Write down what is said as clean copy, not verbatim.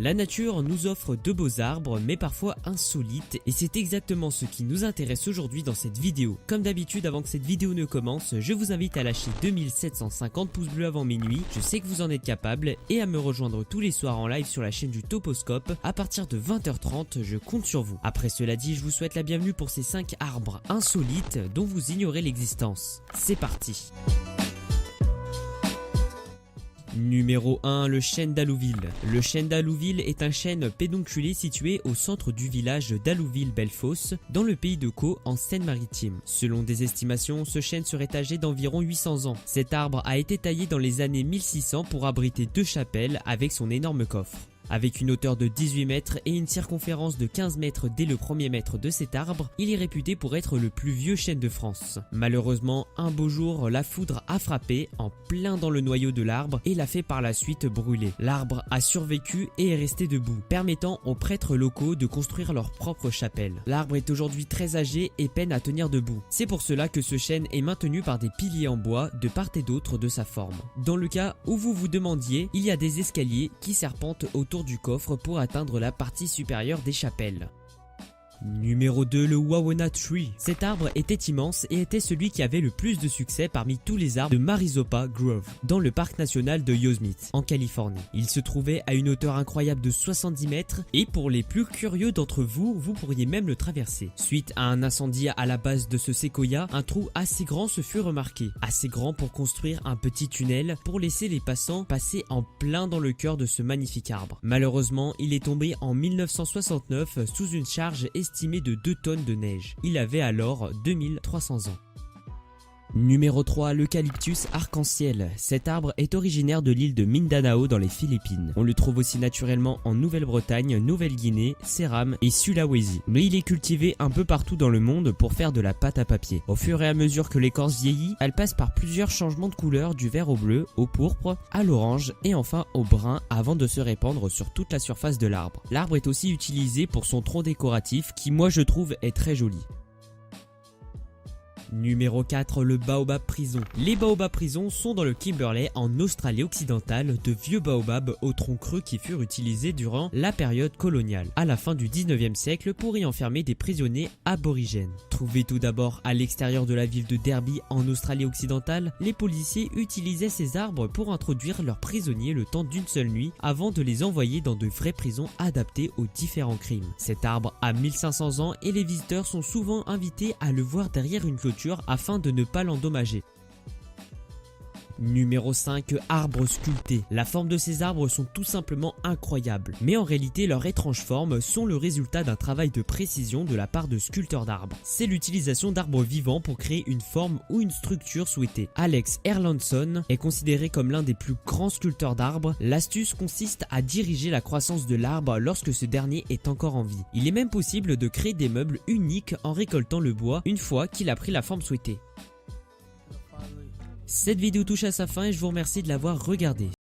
La nature nous offre de beaux arbres, mais parfois insolites, et c'est exactement ce qui nous intéresse aujourd'hui dans cette vidéo. Comme d'habitude, avant que cette vidéo ne commence, je vous invite à lâcher 2750 pouces bleus avant minuit, je sais que vous en êtes capable, et à me rejoindre tous les soirs en live sur la chaîne du Toposcope. À partir de 20h30, je compte sur vous. Après cela dit, je vous souhaite la bienvenue pour ces 5 arbres insolites dont vous ignorez l'existence. C'est parti! Numéro 1, le chêne d'Allouville. Le chêne d'Allouville est un chêne pédonculé situé au centre du village d'Allouville-Bellefosse, dans le pays de Caux, en Seine-Maritime. Selon des estimations, ce chêne serait âgé d'environ 800 ans. Cet arbre a été taillé dans les années 1600 pour abriter 2 chapelles avec son énorme coffre. Avec une hauteur de 18 mètres et une circonférence de 15 mètres dès le premier mètre de cet arbre, il est réputé pour être le plus vieux chêne de France. Malheureusement, un beau jour, la foudre a frappé en plein dans le noyau de l'arbre et l'a fait par la suite brûler. L'arbre a survécu et est resté debout, permettant aux prêtres locaux de construire leur propre chapelle. L'arbre est aujourd'hui très âgé et peine à tenir debout. C'est pour cela que ce chêne est maintenu par des piliers en bois de part et d'autre de sa forme. Dans le cas où vous vous demandiez, il y a des escaliers qui serpentent autour du coffre pour atteindre la partie supérieure des chapelles. Numéro 2, le Wawona Tree. Cet arbre était immense et était celui qui avait le plus de succès parmi tous les arbres de Marisopa Grove, dans le parc national de Yosemite, en Californie. Il se trouvait à une hauteur incroyable de 70 mètres et pour les plus curieux d'entre vous, vous pourriez même le traverser. Suite à un incendie à la base de ce séquoia, un trou assez grand se fut remarqué. Assez grand pour construire un petit tunnel pour laisser les passants passer en plein dans le cœur de ce magnifique arbre. Malheureusement, il est tombé en 1969 sous une charge estimé de 2 tonnes de neige. Il avait alors 2300 ans. Numéro 3, l'eucalyptus arc-en-ciel. Cet arbre est originaire de l'île de Mindanao dans les Philippines. On le trouve aussi naturellement en Nouvelle-Bretagne, Nouvelle-Guinée, Céram et Sulawesi. Mais il est cultivé un peu partout dans le monde pour faire de la pâte à papier. Au fur et à mesure que l'écorce vieillit, elle passe par plusieurs changements de couleur du vert au bleu, au pourpre, à l'orange et enfin au brun avant de se répandre sur toute la surface de l'arbre. L'arbre est aussi utilisé pour son tronc décoratif qui moi je trouve est très joli. Numéro 4, le baobab prison. Les baobabs prisons sont dans le Kimberley en Australie occidentale de vieux baobabs au tronc creux qui furent utilisés durant la période coloniale, à la fin du 19e siècle pour y enfermer des prisonniers aborigènes. Trouvés tout d'abord à l'extérieur de la ville de Derby en Australie occidentale, les policiers utilisaient ces arbres pour introduire leurs prisonniers le temps d'une seule nuit avant de les envoyer dans de vraies prisons adaptées aux différents crimes. Cet arbre a 1500 ans et les visiteurs sont souvent invités à le voir derrière une clôture afin de ne pas l'endommager. Numéro 5, arbres sculptés. La forme de ces arbres sont tout simplement incroyables, mais en réalité leurs étranges formes sont le résultat d'un travail de précision de la part de sculpteurs d'arbres. C'est l'utilisation d'arbres vivants pour créer une forme ou une structure souhaitée. Alex Erlandson est considéré comme l'un des plus grands sculpteurs d'arbres. L'astuce consiste à diriger la croissance de l'arbre lorsque ce dernier est encore en vie. Il est même possible de créer des meubles uniques en récoltant le bois une fois qu'il a pris la forme souhaitée. Cette vidéo touche à sa fin et je vous remercie de l'avoir regardée.